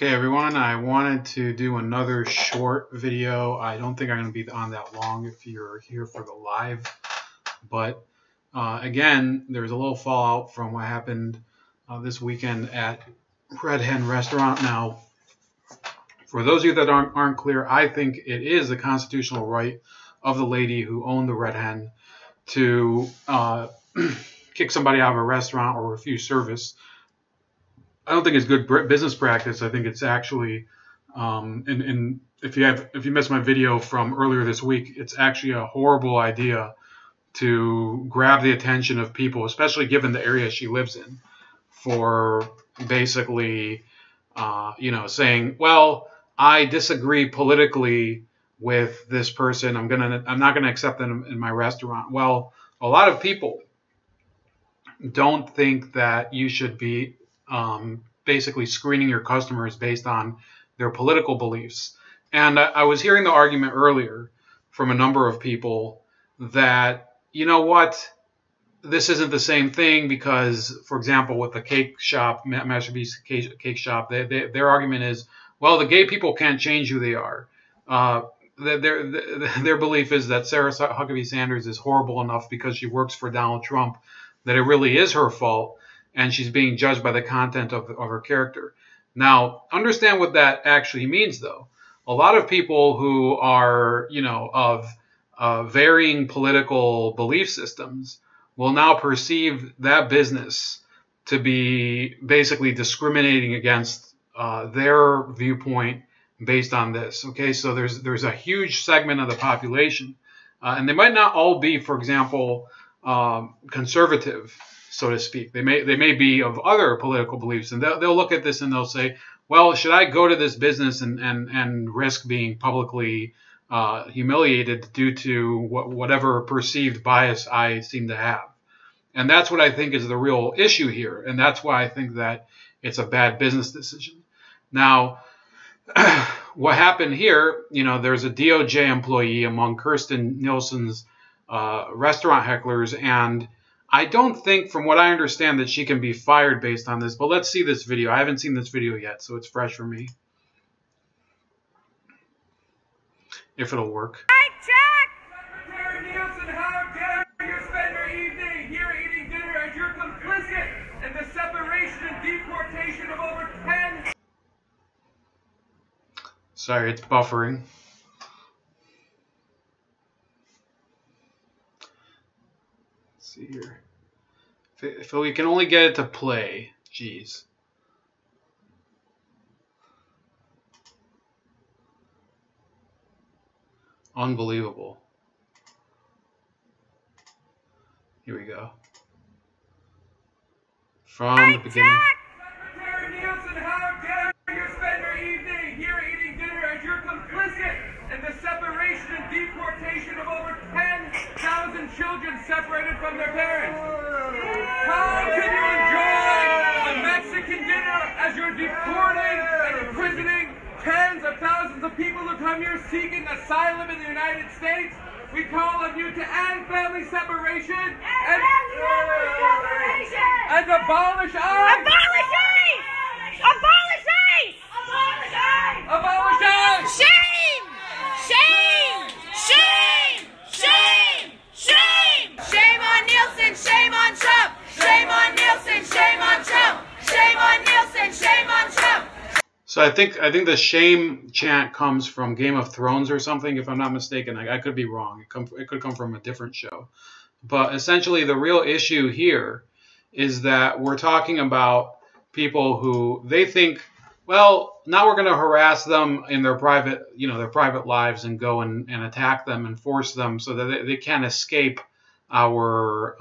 Okay, everyone, I wanted to do another short video. I don't think I'm going to be on that long if you're here for the live. But again, there's a little fallout from what happened this weekend at Red Hen restaurant. Now, for those of you that aren't clear, I think it is a constitutional right of the lady who owned the Red Hen to kick somebody out of a restaurant or refuse service. I don't think it's good business practice. I think it's actually, and if you missed my video from earlier this week, it's actually a horrible idea to grab the attention of people, especially given the area she lives in, for basically, saying, well, I disagree politically with this person. I'm not gonna accept them in my restaurant. Well, a lot of people don't think that you should be basically screening your customers based on their political beliefs. And I was hearing the argument earlier from a number of people that, you know what, this isn't the same thing because, for example, with the cake shop, Masterpiece Cake Shop, their argument is, well, the gay people can't change who they are. Their belief is that Sarah Huckabee Sanders is horrible enough because she works for Donald Trump that it really is her fault, and she's being judged by the content of her character. Now, understand what that actually means, though. A lot of people who are, of varying political belief systems will now perceive that business to be basically discriminating against their viewpoint based on this. Okay, so there's a huge segment of the population, and they might not all be, for example, conservative, so to speak. They may be of other political beliefs, and they'll look at this and they'll say, well, should I go to this business and risk being publicly humiliated due to whatever perceived bias I seem to have? And that's what I think is the real issue here, and that's why I think that it's a bad business decision. Now, what happened here, there's a DOJ employee among Kirsten Nielsen's restaurant hecklers, and I don't think, from what I understand, that she can be fired based on this. But let's see this video. I haven't seen this video yet, so it's fresh for me. If it'll work. Secretary Nielsen, how dare you spend your evening here eating dinner as you're complicit in the separation and deportation of over 10... Sorry, it's buffering. See here. If we can only get it to play, jeez. Unbelievable. Here we go. From the beginning. Secretary Nielsen, how dare you spend your evening here eating dinner as you're complicit in the separation and deportation of over 10,000 children separated from their parents. How can you enjoy a Mexican dinner as you're deporting and imprisoning tens of thousands of people who come here seeking asylum in the United States? We call on you to end family separation and abolish ICE! Abolish ICE! Abolish ICE! Abolish ICE! Abolish ICE! Shame! Shame! Shame! Shame! Shame! Shame on Nielsen! Shame on Trump! Shame on Nielsen! Shame on Trump! Shame on Nielsen! Shame on Trump! So I think the shame chant comes from Game of Thrones or something, if I'm not mistaken. I could be wrong. It could come from a different show. But essentially, the real issue here is that we're talking about people who they think, well, now we're going to harass them in their private lives and go and attack them and force them so that they can't escape our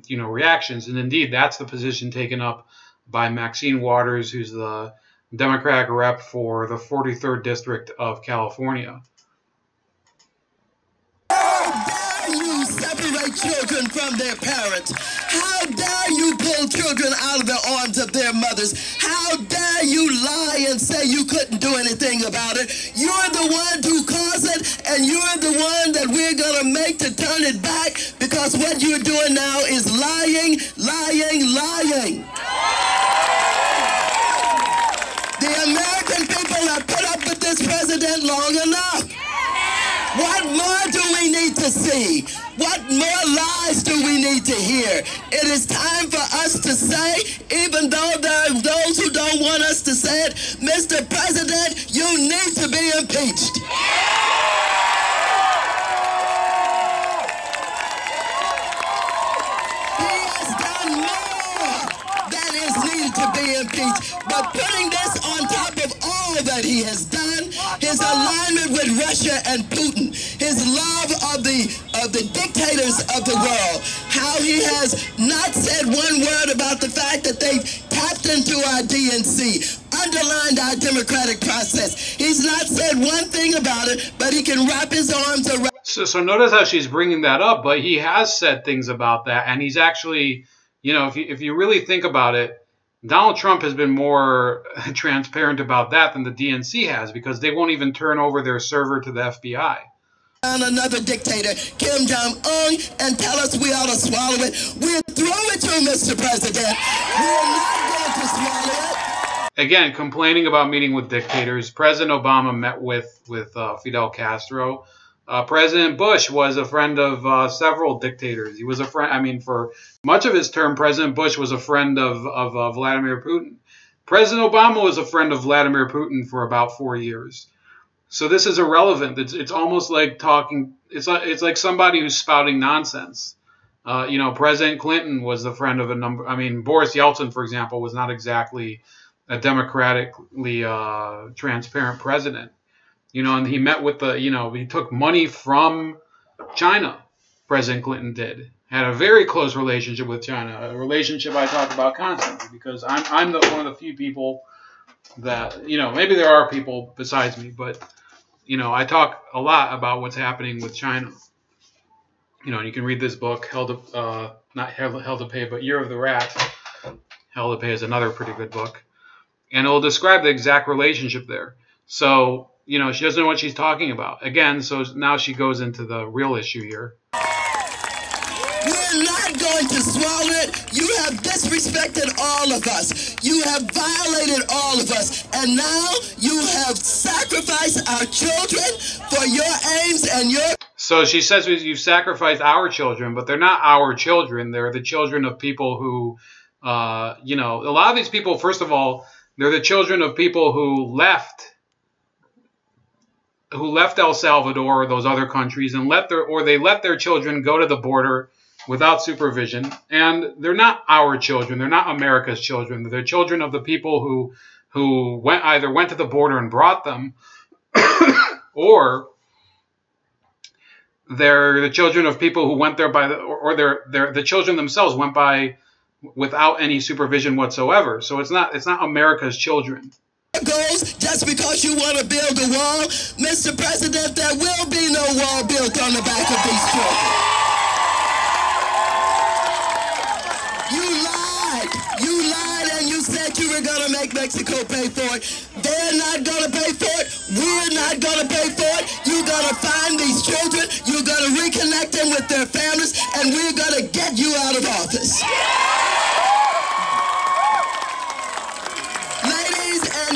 reactions. And indeed, that's the position taken up by Maxine Waters, who's the Democratic rep for the 43rd District of California. How dare you separate children from their parents? How dare you pull children out of the arms of their mothers? How dare you lie and say you couldn't do anything about it? You're the one who caused it, and you're the one that we're going to make to turn it back, because what you're doing now is lying, lying, lying. The American to see? What more lies do we need to hear? It is time for us to say, even though there are those who don't want us to say it, Mr. President, you need to be impeached. He has done more than is needed to be impeached. But putting this on top of all that he has done, his alignment with Russia and Putin, his love of the dictators of the world, how he has not said one word about the fact that they've tapped into our DNC, underlined our democratic process. He's not said one thing about it, but he can wrap his arms around. So notice how she's bringing that up, but he has said things about that, and he's actually, you know, if you really think about it, Donald Trump has been more transparent about that than the DNC has, because they won't even turn over their server to the FBI. Another dictator, Kim Jong-un, and tell us we ought to swallow it. We're through with you, Mr. President. We're not going to swallow it. Again, complaining about meeting with dictators. President Obama met with Fidel Castro. President Bush was a friend of several dictators. He was a friend. I mean, for much of his term, President Bush was a friend of Vladimir Putin. President Obama was a friend of Vladimir Putin for about 4 years. So this is irrelevant. It's almost like talking. It's like somebody who's spouting nonsense. You know, President Clinton was a friend of a number. I mean, Boris Yeltsin, for example, was not exactly a democratically transparent president. You know, and he met with the, you know, he took money from China. President Clinton did. Had a very close relationship with China, a relationship I talk about constantly, because I'm one of the few people that, you know, maybe there are people besides me, but, you know, I talk a lot about what's happening with China. You know, and you can read this book, not Hell to Pay, but Year of the Rat. Hell to Pay is another pretty good book. And it'll describe the exact relationship there. So, you know, she doesn't know what she's talking about. Again, so now she goes into the real issue here. We're not going to swallow it. You have disrespected all of us. You have violated all of us. And now you have sacrificed our children for your aims and your... So she says you've sacrificed our children, but they're not our children. They're the children of people who, you know, a lot of these people, first of all, they're the children of people who left El Salvador or those other countries and let their children go to the border without supervision. And they're not our children. They're not America's children. They're the children of the people who either went to the border and brought them, or they're the children of people who went there or they're the children themselves went by without any supervision whatsoever. So it's not America's children. Goals just because you want to build a wall, Mr. President, there will be no wall built on the back of these children. You lied, and you said you were going to make Mexico pay for it. They're not going to pay for it. We're not going to pay for it. You're going to find these children. You're going to reconnect them with their families, and we're going to get you out of office.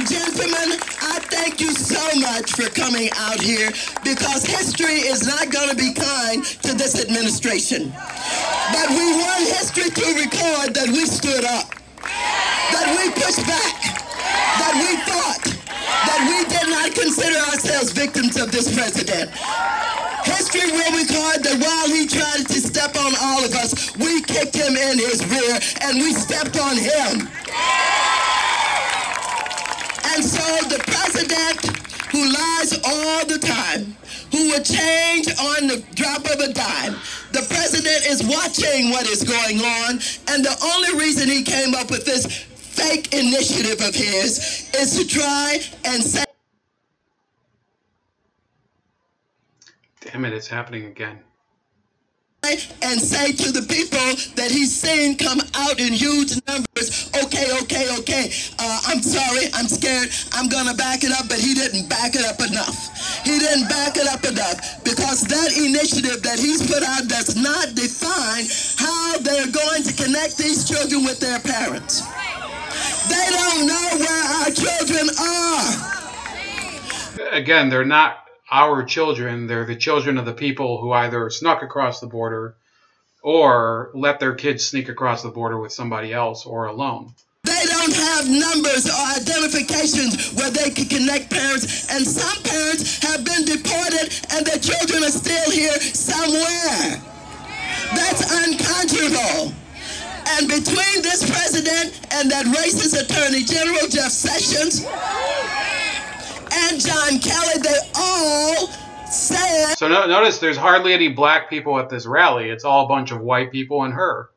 Gentlemen, I thank you so much for coming out here, because history is not going to be kind to this administration. But we want history to record that we stood up, that we pushed back, that we fought, that we did not consider ourselves victims of this president. History will record that while he tried to step on all of us, we kicked him in his rear and we stepped on him. And so the president, who lies all the time, who will change on the drop of a dime, the president is watching what is going on, and the only reason he came up with this fake initiative of his is to try and say... Damn it, it's happening again. And say to the people that he's seeing come out in huge numbers, okay, I'm sorry, I'm scared, I'm gonna back it up, but he didn't back it up enough. He didn't back it up enough, because that initiative that he's put out does not define how they're going to connect these children with their parents. They don't know where our children are. Again, they're not our children. They're the children of the people who either snuck across the border or let their kids sneak across the border with somebody else or alone. They don't have numbers or identifications where they can connect parents, and some parents have been deported and their children are still here somewhere. That's unconscionable. And between this president and that racist Attorney General, Jeff Sessions, and John Kelly, they all said... So notice there's hardly any black people at this rally. It's all a bunch of white people and her.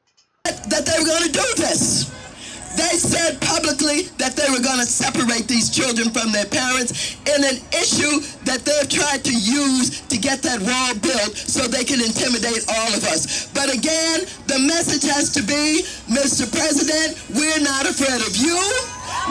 ...that they were going to do this. They said publicly that they were going to separate these children from their parents in an issue that they've tried to use to get that wall built so they can intimidate all of us. But again, the message has to be, Mr. President, we're not afraid of you.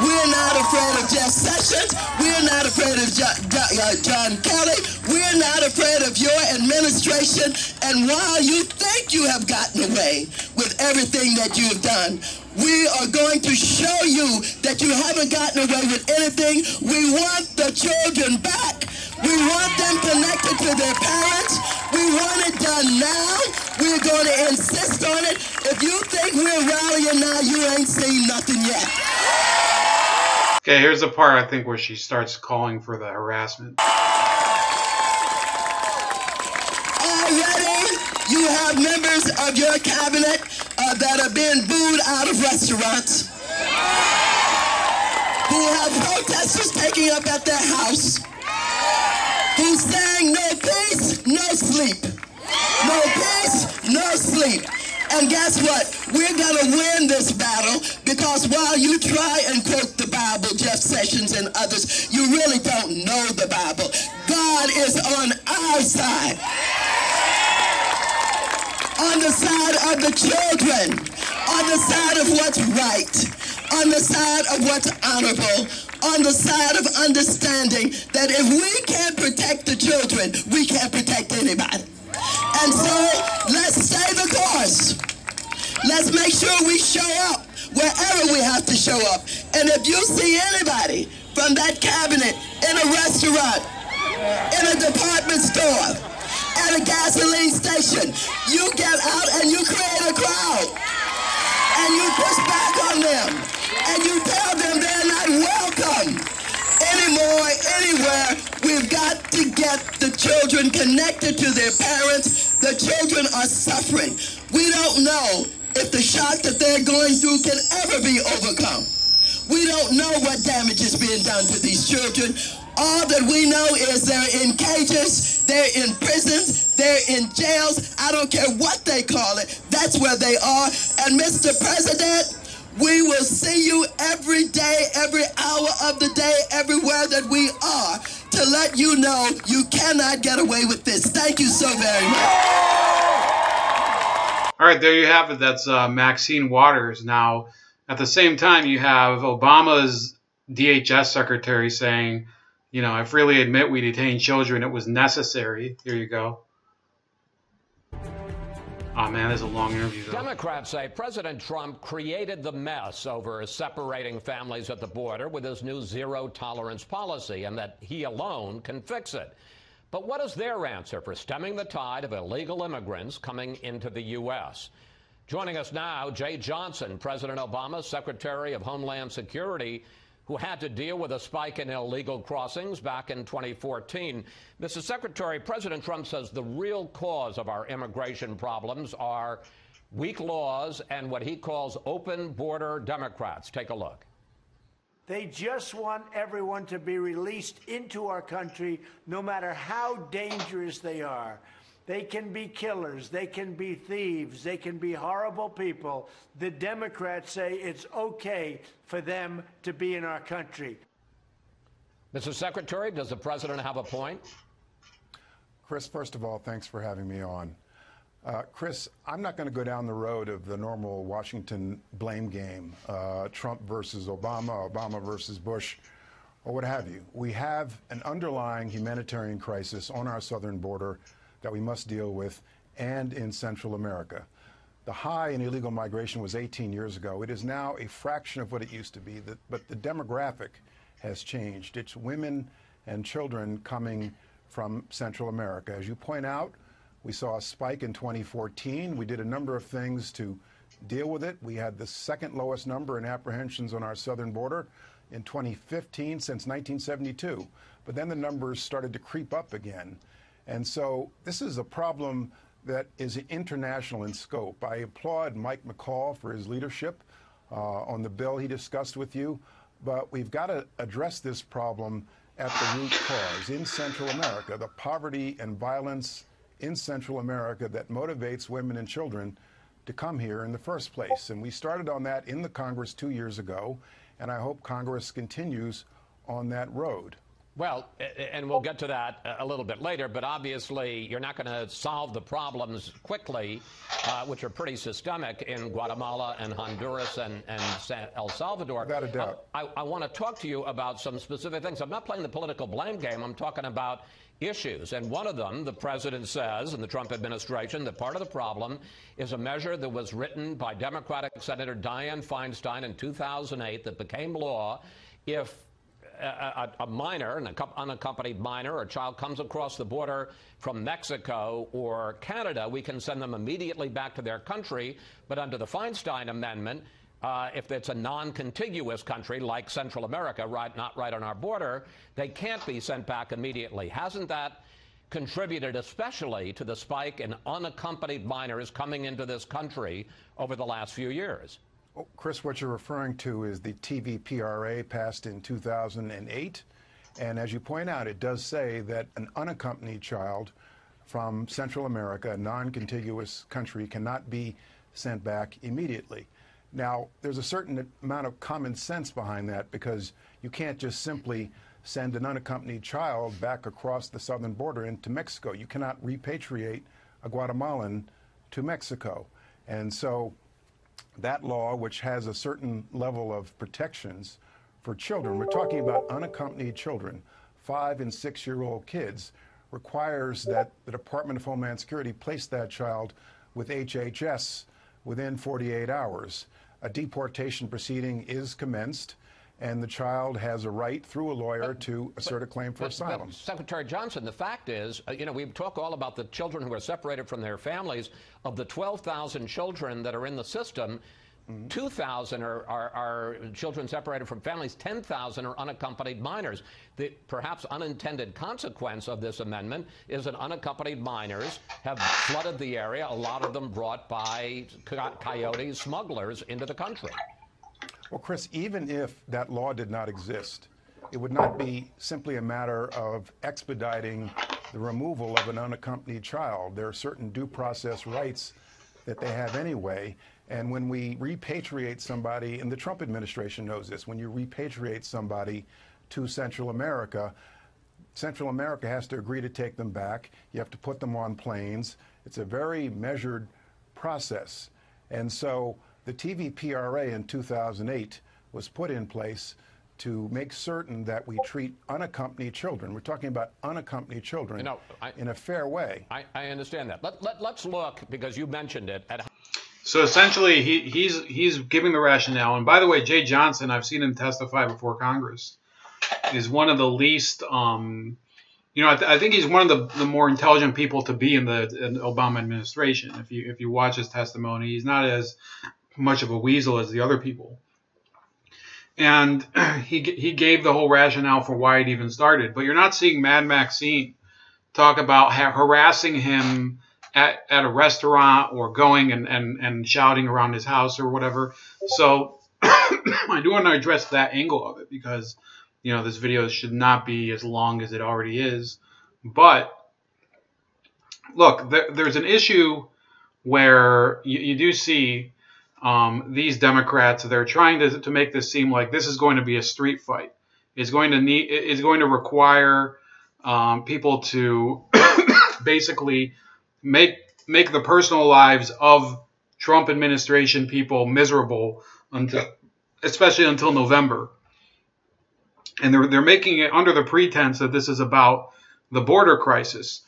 We're not afraid of Jeff Sessions. We're not afraid of John Kelly. We're not afraid of your administration. And while you think you have gotten away with everything that you've done, we are going to show you that you haven't gotten away with anything. We want the children back. We want them connected to their parents. We want it done now. We're going to insist on it. If you think we're rallying now, you ain't seen nothing yet. Okay, here's the part I think where she starts calling for the harassment. Already, you have members of your cabinet that are being booed out of restaurants, who have protesters taking up at their house, who's saying no peace, no sleep. No peace, no sleep. And guess what? We're going to win this battle, because while you try and quote the Bible, Jeff Sessions and others, you really don't know the Bible. God is on our side. On the side of the children. On the side of what's right. On the side of what's honorable. On the side of understanding that if we can't protect the children, we can't protect anybody. And so, let's stay the course. Let's make sure we show up wherever we have to show up. And if you see anybody from that cabinet in a restaurant, in a department store, at a gasoline station, you get out and you create a crowd. And you push back on them. And you tell them they're not welcome anymore, anywhere. We've got to get the children connected to their parents. The children are suffering. We don't know if the shock that they're going through can ever be overcome. We don't know what damage is being done to these children. All that we know is they're in cages, they're in prisons, they're in jails. I don't care what they call it. That's where they are. And Mr. President, we will see you every day, every hour of the day, everywhere that we are, to let you know you cannot get away with this. Thank you so very much. All right, there you have it. That's Maxine Waters. Now, at the same time, you have Obama's DHS secretary saying, you know, I freely admit we detained children. It was necessary. Here you go. Oh, man, there's a long interview, though. Democrats say President Trump created the mess over separating families at the border with his new zero-tolerance policy, and that he alone can fix it. But what is their answer for stemming the tide of illegal immigrants coming into the U.S.? Joining us now, Jay Johnson, President Obama's Secretary of Homeland Security, who had to deal with a spike in illegal crossings back in 2014. Mr. Secretary, President Trump says the real cause of our immigration problems are weak laws and what he calls open border Democrats. Take a look. They just want everyone to be released into our country, no matter how dangerous they are. They can be killers, they can be thieves, they can be horrible people. The Democrats say it's okay for them to be in our country. Mr. Secretary, does the president have a point? Chris, first of all, thanks for having me on. Chris, I'm not going to go down the road of the normal Washington blame game, Trump versus Obama, Obama versus Bush, or what have you. We have an underlying humanitarian crisis on our southern border that we must deal with, and in Central America. The high in illegal migration was 18 years ago. It is now a fraction of what it used to be, but the demographic has changed. It's women and children coming from Central America. As you point out, we saw a spike in 2014. We did a number of things to deal with it. We had the second lowest number in apprehensions on our southern border in 2015 since 1972. But then the numbers started to creep up again. And so this is a problem that is international in scope. I applaud Mike McCall for his leadership on the bill he discussed with you, but we've got to address this problem at the root cause. In Central America, the poverty and violence in Central America that motivates women and children to come here in the first place. And we started on that in the Congress 2 years ago, and I hope Congress continues on that road. Well, and we'll get to that a little bit later, but obviously you're not going to solve the problems quickly, which are pretty systemic in Guatemala and Honduras and El Salvador. Without a doubt. I want to talk to you about some specific things. I'm not playing the political blame game. I'm talking about issues. And one of them, the president says, in the Trump administration, that part of the problem is a measure that was written by Democratic Senator Dianne Feinstein in 2008 that became law if a minor, an unaccompanied minor or child comes across the border from Mexico or Canada, we can send them immediately back to their country. But under the Feinstein Amendment, if it's a non-contiguous country like Central America, not right on our border, they can't be sent back immediately. Hasn't that contributed especially to the spike in unaccompanied minors coming into this country over the last few years? Well, Chris, what you're referring to is the TVPRA passed in 2008. And as you point out, it does say that an unaccompanied child from Central America, a non-contiguous country, cannot be sent back immediately. Now, there's a certain amount of common sense behind that, because you can't just simply send an unaccompanied child back across the southern border into Mexico. You cannot repatriate a Guatemalan to Mexico. And so that law, which has a certain level of protections for children, we're talking about unaccompanied children, 5- and 6-year-old kids, requires that the Department of Homeland Security place that child with HHS within 48 hours. A deportation proceeding is commenced, and the child has a right through a lawyer to assert a claim for asylum. But Secretary Johnson, the fact is, we talk all about the children who are separated from their families. Of the 12,000 children that are in the system, 2,000 are children separated from families. 10,000 are unaccompanied minors. The perhaps unintended consequence of this amendment is that unaccompanied minors have flooded the area, a lot of them brought by coyote smugglers into the country. Well, Chris, even if that law did not exist, it would not be simply a matter of expediting the removal of an unaccompanied child. There are certain due process rights that they have anyway. And when we repatriate somebody, and the Trump administration knows this, when you repatriate somebody to Central America has to agree to take them back. You have to put them on planes. It's a very measured process. And so the TVPRA in 2008 was put in place to make certain that we treat unaccompanied children, we're talking about unaccompanied children, in a fair way. I understand that. Let's look, because you mentioned it, at So essentially, he's giving the rationale. And by the way, Jay Johnson, I've seen him testify before Congress, is one of the least, I think he's one of the more intelligent people to be in the Obama administration. If you watch his testimony, he's not as much of a weasel as the other people. And he gave the whole rationale for why it even started. But you're not seeing Mad Maxine talk about harassing him at a restaurant or going and shouting around his house or whatever. So I do want to address that angle of it, because this video should not be as long as it already is. But look, there's an issue where you do see these Democrats, they're trying to make this seem like this is going to be a street fight. It's going to require people to basically make the personal lives of Trump administration people miserable especially until November. And they're making it under the pretense that this is about the border crisis.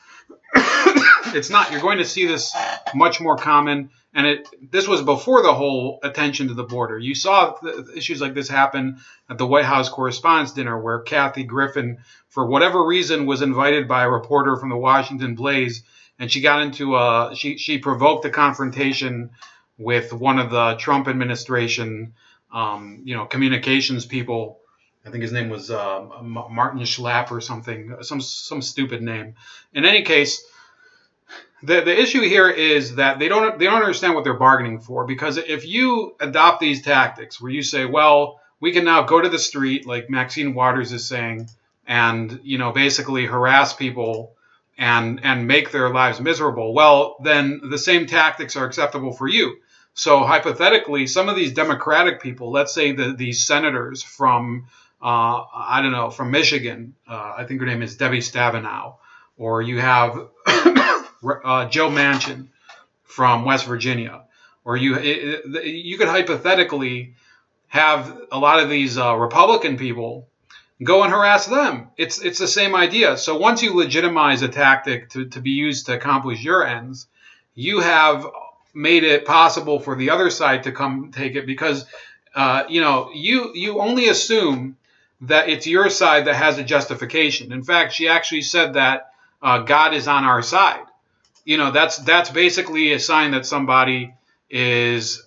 It's not. You're going to see this much more common And this was before the whole attention to the border. You saw issues like this happen at the White House Correspondents' Dinner, where Kathy Griffin, for whatever reason, was invited by a reporter from the Washington Blaze, and she got into she provoked a confrontation with one of the Trump administration, communications people. I think his name was Martin Schlapp or something, some stupid name. In any case, the issue here is that they don't understand what they're bargaining for, because if you adopt these tactics where you say, well, we can now go to the street, like Maxine Waters is saying, and basically harass people and make their lives miserable, well, then the same tactics are acceptable for you. So hypothetically, some of these Democratic people, let's say these senators from from Michigan, I think her name is Debbie Stabenow, or you have Joe Manchin from West Virginia, or you could hypothetically have a lot of these Republican people go and harass them. It's the same idea. So once you legitimize a tactic to be used to accomplish your ends, you have made it possible for the other side to come take it, because you only assume that it's your side that has a justification. In fact, she actually said that God is on our side. That's basically a sign that somebody is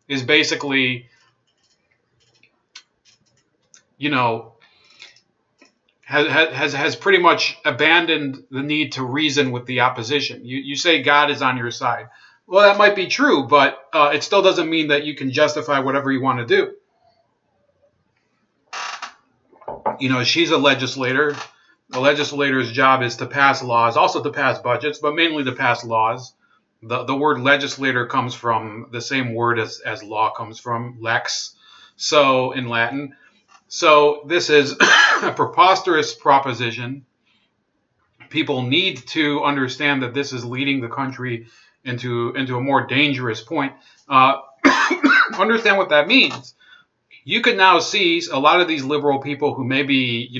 is basically has pretty much abandoned the need to reason with the opposition. You say God is on your side. Well, that might be true, but it still doesn't mean that you can justify whatever you want to do. She's a legislator. The legislator's job is to pass laws, also to pass budgets, but mainly to pass laws. The word legislator comes from the same word as law comes from, lex, so in Latin. So this is a preposterous proposition. People need to understand that this is leading the country into a more dangerous point. Understand what that means. You could now see a lot of these liberal people who may be,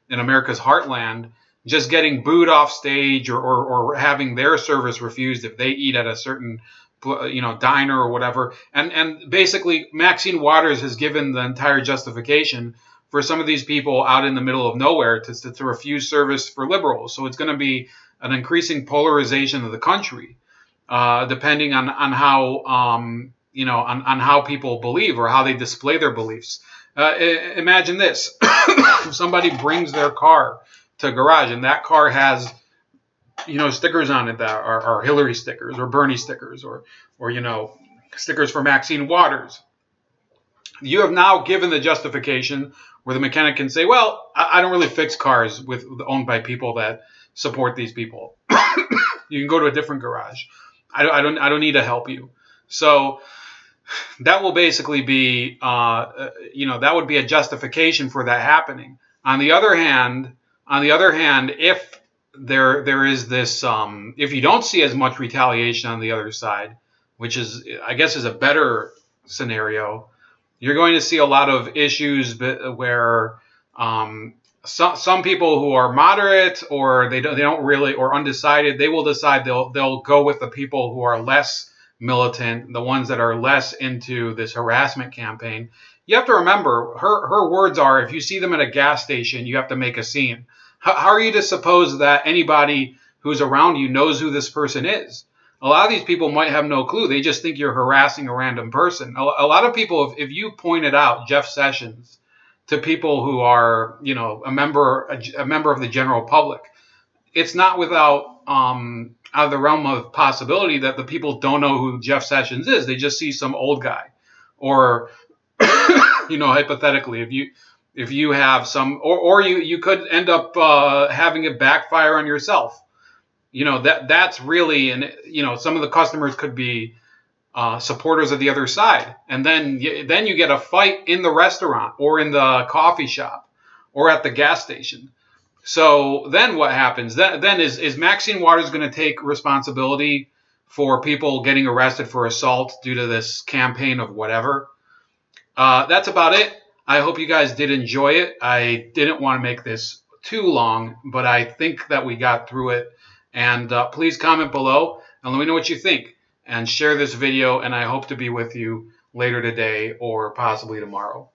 in America's heartland, just getting booed off stage or having their service refused if they eat at a certain diner or whatever. And basically Maxine Waters has given the entire justification for some of these people out in the middle of nowhere to refuse service for liberals. So it's going to be an increasing polarization of the country, depending on how on how people believe or how they display their beliefs. Imagine this. If somebody brings their car to a garage and that car has stickers on it that are Hillary stickers or Bernie stickers or stickers for Maxine Waters, you have now given the justification where the mechanic can say, well, I don't really fix cars owned by people that support these people. You can go to a different garage. I don't need to help you. So that will basically be, that would be a justification for that happening. On the other hand, if there is this, if you don't see as much retaliation on the other side, which is, I guess, is a better scenario, you're going to see a lot of issues where some people who are moderate or they don't really, or undecided, they will decide they'll go with the people who are less militant, the ones that are less into this harassment campaign. You have to remember, her words are, if you see them at a gas station, you have to make a scene. How are you to suppose that anybody who's around you knows who this person is? A lot of these people might have no clue. They just think you're harassing a random person. A lot of people, if you pointed out Jeff Sessions to people who are, a member of the general public, it's not without out of the realm of possibility that the people don't know who Jeff Sessions is. They just see some old guy. Or, hypothetically, if you have some, or you could end up having it backfire on yourself. That's really, and some of the customers could be supporters of the other side, and then you get a fight in the restaurant or in the coffee shop or at the gas station. So then what happens? Then is Maxine Waters going to take responsibility for people getting arrested for assault due to this campaign of whatever? That's about it. I hope you guys did enjoy it. I didn't want to make this too long, but I think that we got through it. And please comment below and let me know what you think. and share this video, and I hope to be with you later today or possibly tomorrow.